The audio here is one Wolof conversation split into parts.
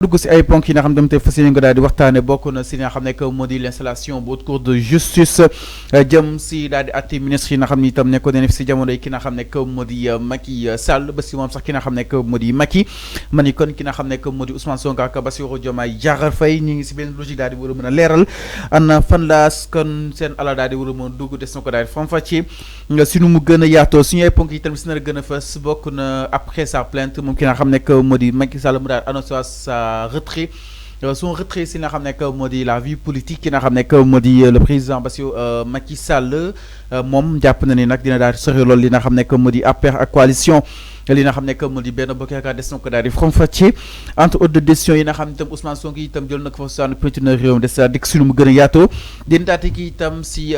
dugg si ay ponk yi nga xam ne tey fas yéene nga daal di waxtaane bokk na si nga xam ne que moo di l'installation bu haute cour de justice jëm si daal di atti ministre yi nga xam ne itam nekkoon nañ fi si jamono yi ki nga xam ne que moo di Macky Sall ba si moom sax ki nga xam ne que moo di Macky ma ni kon ki nga xam ne que moo di Ousmane Sonko ak Bassirou Diomaye Diakhar Faye ñu ngi si benn logique daal di war a mën a leeral ana fan la kon seen ala daal di war a mën a dugg des na ko daal di fam-fàccee si nu mu gën a yaatoo suñu ay ponk yi tamit si na gën a fës bokk na après sa plainte moom ki nga xam ne que moo di Macky Sall mu daal annoncé sa retrait son retrait si nga xam ne que moo di la vie politique ki nga xam ne que moo di le président Bassirou Macky Sall moom jàpp na ni nag dina daal di sori loolu li nga xam ne que moo di APR ak coalition li nga xam ne que moo di benn bokk yaakaar des na ko daal di faram-fàccee entre autres de décisions yi nga xam ne itam Ousmane Sonko itam jël na ko fa sànni penc na réew mi des dikk si lu mu gën a yaatoo dina daati ki itam si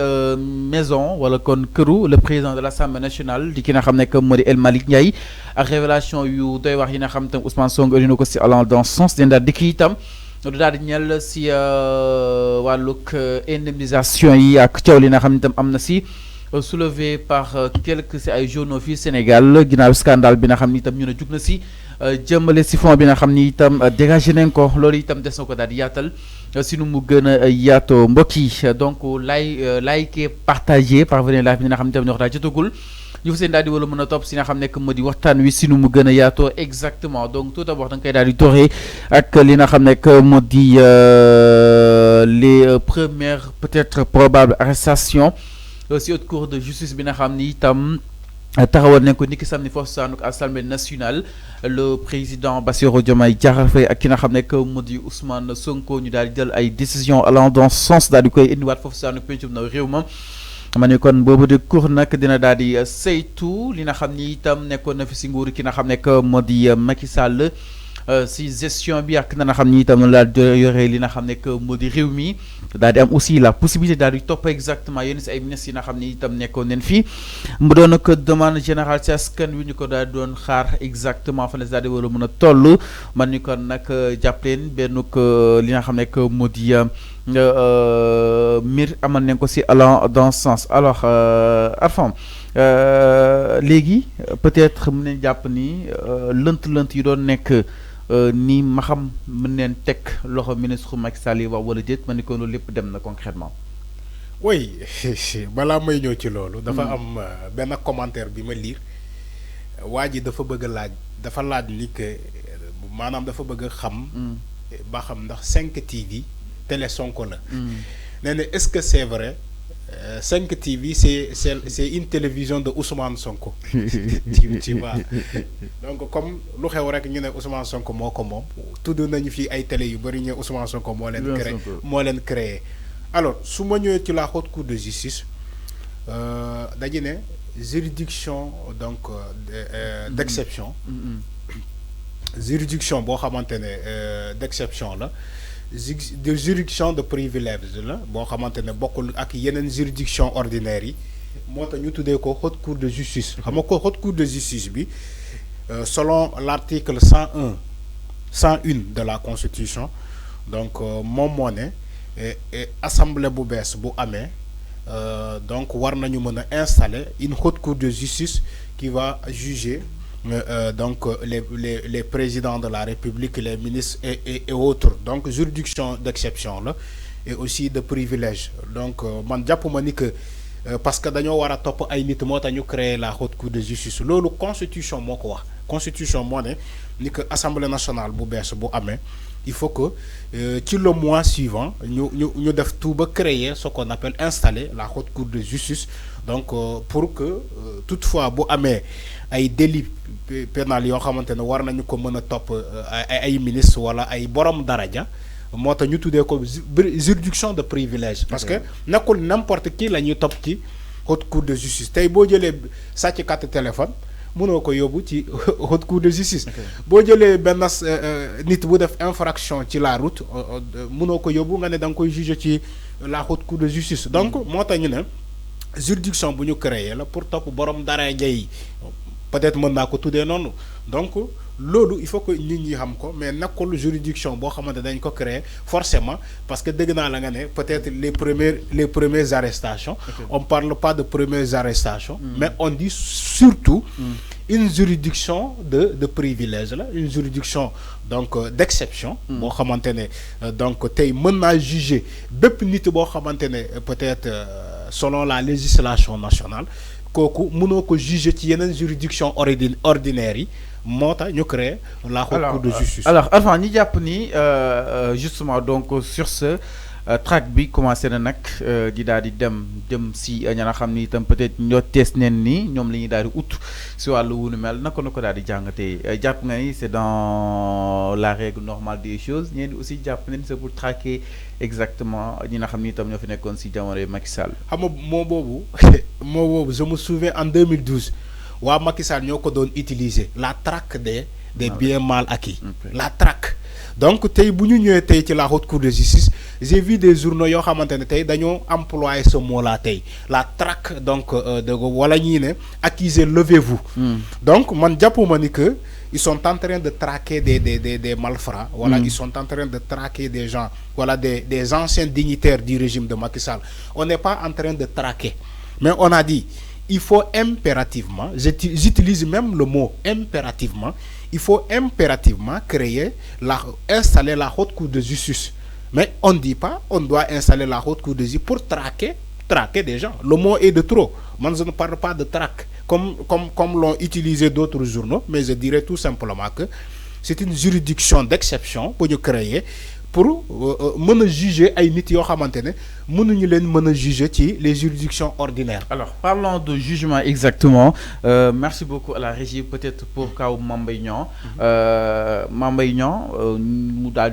maison wala kon këru le président de l'Assemblée nationale di ki nga xam ne que moo di El Malick Ndiaye ak révélation yu doy wax yi nga xam itam Ousmane Sonko indi na ko si allant dans ce sens dina daal dikk itam du daal di ñeel si wàllug indemnisation yi ak coow li nga xam ne itam am na si soulevé par quelques si ay journaux fii Sénégal ginnaaw scandale bi nga xam ni itam ñu ne jug na si jëmale si fond bi nga xam ni itam dégagé nañ ko loolu itam des na ko daal di yaatal si nu mu gën a yaatoo mbokk yi donc like partagé parvenir live bi nga xam ni itam ñoo daal jotagul ñu fa seen daal di wala mën a topp si nga xam ne que moo di waxtaan wi si nu mu gën a yaatoo exactement donc tout d'abord da nga koy daal di doxee ak li nga xam ne que moo di les premières peut-être probables arrestations si haute cour de justice bi nga xam ni itam taxawal nañ ko niki samedi foofu saanu Assemblée nationale le président Bassirou Diomaye Diakhar Faye ak ki nga xam ne que moo di Ousmane Sonko ñu daal di jël ay décisions allant dans ce sens daal di koy indiwaat foofu saanu pencum na réew ma ma ne kon boobu de cour nag dina daal di saytu li nga xam ni itam nekkoon na fi si nguur ki nga xam ne que moo di Macky Sall si gestion bi ak na nga xam ni itam la yore li nga xam ne que moo di réew mi daal di am aussi la possibilité daal di topp exactement yenn si ay ministres yi nga xam ni itam nekkoon nañ fii mu doon ko demande générale ci askan wi ñu ko daal di doon xaar exactement fan la daal di war a mën a toll man ni kon nag jàpp leen benn li nga xam ne que moo di mbir amal nañ ko si allant dans ce sens alors Arfam léegi peut-être mën nañ jàpp ni lënt-lënt yi doon nekk ni ma xam mën neen teg loxo ministre Macky Sall yi wax wala déet ma ni ko loolu lépp dem na concrètement oui balaa may ñëw ci loolu dafa am benn commentaire bi ma lire waa ji dafa bëgg a laaj dafa laaj li que maanaam dafa bëgg a xam ba xam ndax 5 TV télé Sonko la nee na est-ce que c'est vrai 5 TV c'est une télévision de Ousmane Sonko tu vois donc comme lu xew rek ñu ne Ousmane Sonko moo ko moom tudd nañu fii ay télé yu bari ñu Ousmane Sonko moo leen créé alors su ma ñëwee ci la haute cour de justice dañu ne juridiction donc d'exception juridiction boo xamante ne d'exception la de juridiction de privilège la boo xamante ne bokkul ak yeneen juridiction ordinaire yi moo tax ñu tuddee ko haute cour de justice xam nga ko haute cour de justice bi selon l'article 101 de la constitution donc moom moo ne assemblée bu bees bu amee donc war nañu mën a installer une haute cour de justice qui va juger donc les présidents de la République, les ministres et autres. Donc juridiction d'exception là et aussi de privilège. Donc man jàpp ma ni que parce que dañoo war a topp ay nit moo tax ñu créer la haute cour de justice loolu constitution moo ko wax constitution moo ne ni que assemblée nationale bu bees bu amee il faut que ci le mois suivant ñu def tout ba créer ce qu'on appelle installer la haute cour de justice donc pour que toutefois bu amee ay délits pénal yoo xamante ne war nañu ko mën a topp ay ministre wala ay borom daraja moo tax ñu tuddee ko juridiction de privilège parce que nekkul n'importe qui la ñuy topp ci haute cour de justice tey boo jëlee sàcckat téléphone mënoo ko yóbbu ci haute cour de justice boo jëlee benn nit bu def infraction ci la route mënoo ko yóbbu nga ne da nga koy juger ci la haute cour de justice donc moo tax ñu ne juridiction bu ñu créé la pour topp borom daraja yi peut-être mën naa ko tuddee noonu donc loolu il faut que nit ñi xam ko mais nekkul juridiction boo xamante dañ ko créer forcément parce que dégg naa la nga ne peut-être les premières arrestations on parle pas de premières arrestations mais on dit surtout une juridiction de privilège là, une juridiction donc d'exception. boo xamante ne donc tey mën naa juger bépp nit boo xamante ne peut-être selon la législation nationale kooku mënoo ko juger ci yeneen juridiction ordinaire yi moo tax ñu créer la haute cour de justice. alors avant ñi jàpp ni justement donc sur ce track bi commencé na nag di daal di dem si ña nga xam ni itam peut-être ñoo tees neen ni ñoom la ñuy daal di ut si wàllu wu nu mel naka na ko daal di jàngatee jàpp nga ni c'est dans la règle normale des choses ñeen aussi jàpp nañ c'est pour traquer exactement ñi nga xam ni itam ñoo fi nekkoon si jamono Macky Sall. xam nga moo boobu je me souviens en 2012 waa Macky Sall ñoo ko doon utiliser la traque des biens mal acquis. La traque. Donc tey bu ñu ñëwee tey ci la haute cour de justice j'ai vu des journaux yoo xamante ne tey dañoo employer ce mot là tey la traque donc de wala ñii ne accusé levez-vous. Donc man jàppuma ni que ils sont en train de traquer des malfrats. Voilà, ils sont en train de traquer des gens, voilà, des anciens dignitaires du régime de Macky Sall. On n'est pas en train de traquer, mais on a dit il faut impérativement, j'utilise même le mot impérativement, il faut impérativement installer la haute cour de justice. Mais on ne dit pas on doit installer la haute cour de justice pour traquer des gens. Le mot est de trop. Moi, je ne parle pas de traque, comme l'ont utilisé d'autres journaux, mais je dirais tout simplement que c'est une juridiction d'exception pour nous créer, pour me juger ay nit yoo xamante ne mënuñu leen mën a juger ci les juridictions ordinaires. Alors parlons de jugement exactement. Merci beaucoup à la régie peut-être pour kaw Mame Mbaye Niang. Mame Mbaye Niang mu daal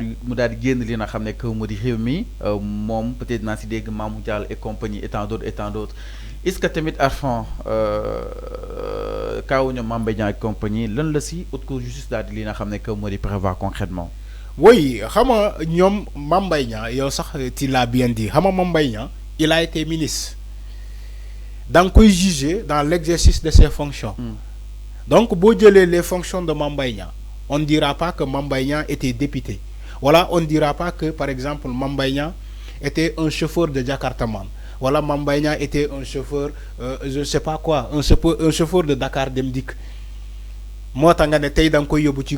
di génn li nga xam ne que mu di réew mi moom peut-être naa si dégg Mamour Diallo et compagnie et tant d'autres est-ce que tamit Arfan kaw ñoom Mame Mbaye Niang et compagnie lan la si haute cour de justice daal di li nga xam ne que moo di prévoir concrètement. Oui, ñoom Mame Mbaye Niang yow sax tu l'as bien dit xam nga Mame Mbaye Niang il a été ministre da nga koy juger dans l'exercice de ses fonctions. Donc boo jëlee les fonctions de Mame Mbaye Niang on ne dira pas que Mame Mbaye Niang était député. Voilà, on ne dira pas que par exemple Mame Mbaye Niang était un chauffeur de Jakartaman. Voilà, Mame Mbaye Niang était un chauffeur je ne sais pas quoi, un chauffeur de Dakar Dem Dikk. Moo tax nga ne tey da nga koy yóbbu ci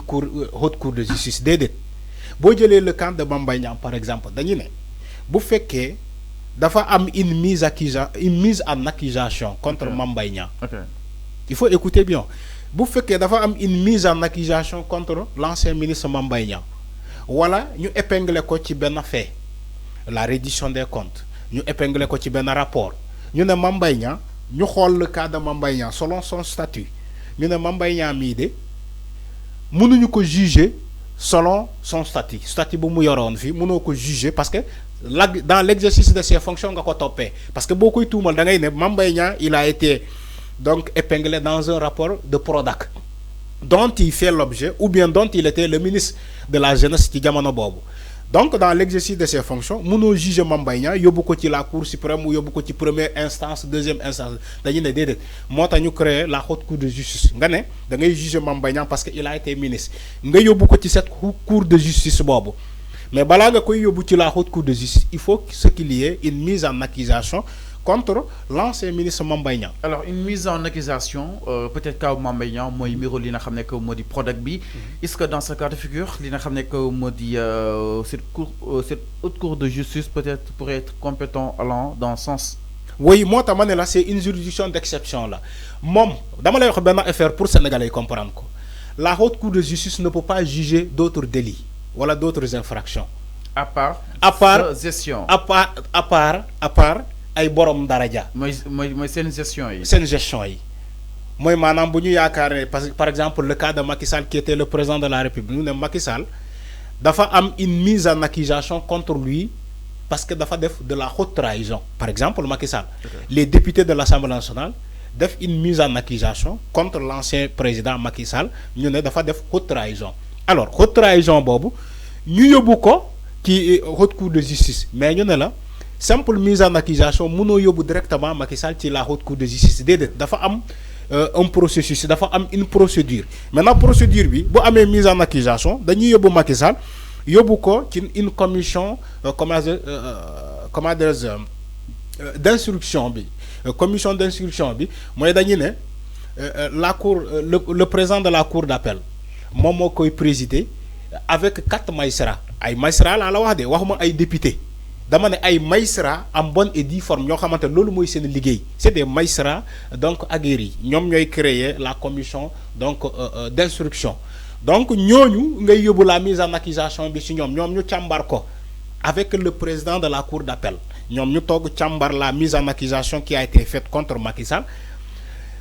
haute cour de justice déedéet. boo jëlee le cas de Mame Mbaye Niang par exemple dañu ne bu fekkee dafa am une mise en accusation contre Mame Mbaye Niang. Il faut écouter bien. Bu fekkee dafa am une mise en accusation contre l'ancien ministre Mame Mbaye Niang wala ñu épingler ko ci benn fait la reddition des comptes ñu épingler ko ci benn rapport ñu ne Mame Mbaye Niang ñu xool le cas de Mame Mbaye Niang selon son statut ñu ne Mame Mbaye Niang mii de mënuñu ko juger selon son statut bu mu yoroon fii mënoo ko juger parce que dans l'exercice de ses fonctions nga ko toppee parce que boo koy tuumal da ngay ne Mame Mbaye Niang il a été donc épinglé dans un rapport de Prodac dont il fait l'objet ou bien dont il était le ministre de la jeunesse ci jamono boobu. Donc dans l'exercice de ses fonctions mënoo juger Mame Mbaye Niang yóbbu ko ci la cour suprême ou yóbbu ko ci première instance deuxième instance dañu ne déedéet moo tax ñu créer la haute cour de justice nga ne da ngay juger Mame Mbaye Niang parce que il a été ministre nga yóbbu ko ci cette cour de justice boobu mais balaa nga koy yóbbu ci la haute cour de justice il faut qu'il y ait une mise en accusation contre l'ancien ministre Mame Mbaye Niang. Alors une mise en accusation peut-être kaw Mame Mbaye Niang mooy miro li nga xam ne que moo di Prodac bi est-ce que dans ce cas de figure li nga xam ne que moo di cette haute cour de justice peut-être pourrait être compétent allant dans ce sens. Oui, moo tax ma ne la c'est une juridiction d'exception là moom dama lay wax benn affaire pour Sénégalais yi comprendre ko la haute cour de justice ne peut pas juger d'autres délits wala d'autres infractions. À part gestion. À part ay borom daraja. mooy seen gestion yi. seen gestion yi mooy maanaam bu ñu yaakaar ne parce que par exemple le cas de Macky Sall qui était le président de la République ñu ne Macky Sall dafa am une mise en accusation contre lui parce que dafa def de la haute trahison. Par exemple Macky Sall. Les députés de l'Assemblée nationale def une mise en accusation contre l'ancien président Macky Sall ñu ne dafa def haute trahison. Alors haute trahison boobu ñu yóbbu ko ci haute cour de justice mais ñu ne la. Simple mise en accusation mënoo yóbbu directement Macky Sall ci la haute cour de justice déedéet dafa am un processus dafa am une procédure maintenant procédure bi bu amee mise en accusation dañuy yóbbu Macky Sall yóbbu ko ci une commission d'instruction bi commission d'instruction bi mooy dañu ne la cour le président de la cour d'appel moom moo koy présider avec 4 magistrats ay magistrats laa la wax de waxuma ay députés dama ne ay magistrats en bonne et due forme ñoo xamante ne loolu mooy seen liggéey c'est des magistrats donc aguerris ñoom ñooy créer la commission donc d'instruction donc ñooñu ngay yóbbu la mise en accusation bi ci ñoom ñu càmbar ko avec le président de la cour d'appel ñoom ñu toog càmbar la mise en accusation qui a été faite contre Macky Sall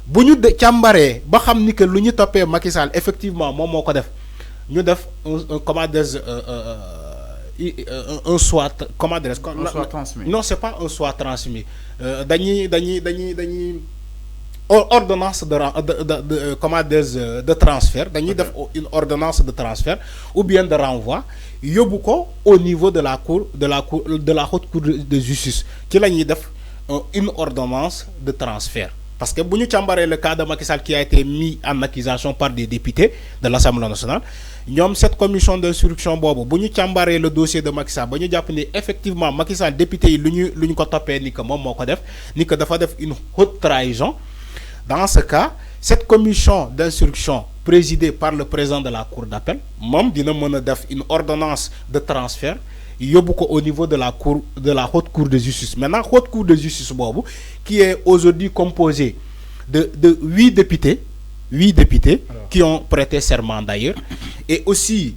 bu ñu càmbaree ba xam ni que lu ñu toppee Macky Sall effectivement moom moo ko def ñu def comment dire un soit comment dire un soit transmis. Non, c'est pas un soit transmis dañuy ordonnance comment dire de transfert dañuy def une ordonnance de transfert ou bien de renvoi yóbbu ko au niveau de la haute cour de justice ci la ñuy def une ordonnance de transfert. Parce que si nous avons le cas de Macky Sall qui a été mis en accusation par des députés de l'Assemblée nationale, nous cette commission d'instruction, si nous avons le dossier de Macky Sall, nous avons effectivement Macky Sall, député, nous avons une haute trahison. Dans ce cas, cette commission d'instruction présidée par le président de la Cour d'appel, nous avons une ordonnance de transfert. Au niveau de la haute cour de justice. Maintenant, haute cour de justice qui est aujourd'hui composée de 8 députés, qui ont prêté serment d'ailleurs, et aussi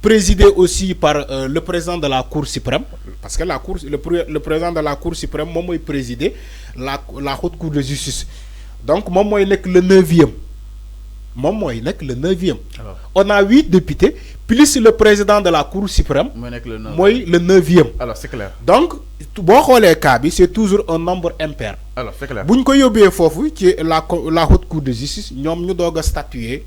présidée aussi par le président de la Cour suprême, parce que le président de la Cour suprême, moi, il présidé la haute cour de justice. Donc, moi, il n'est que le 9e. Le 9e. On a 8 députés, plus le président de la Cour suprême, moi, le 9e. Alors, c'est clair. Donc, c'est toujours un nombre impair. Alors, c'est clair. Si la haute cour de justice, nous devons statuer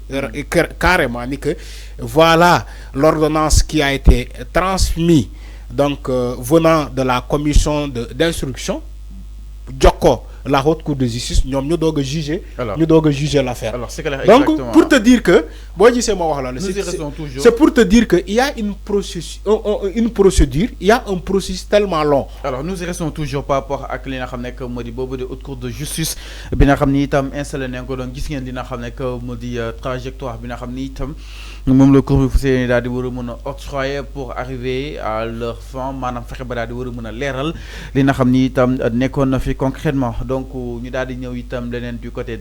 carrément que voilà l'ordonnance qui a été transmise donc, venant de la commission d'instruction. La haute cour de justice, nous devons juger l'affaire. Alors, c'est clair, donc, exactement. pour te dire que, c'est pour te dire qu'il y a une procédure, il y a un processus tellement long. Alors, nous y restons toujours par rapport à ce que modi bobu de haute cour de justice bi nga xamni itam installé nañ ko don gis ngeen li nga xamné que modi trajectoire bi nga xamni itam mom le cour bi fusé daal di wara mëna octroyer pour arriver à leur fin manam fexé ba daal di wara mëna léral li nga xamni itam nekkon na fi concrètement donc ñu daal di ñëw itam leneen du côté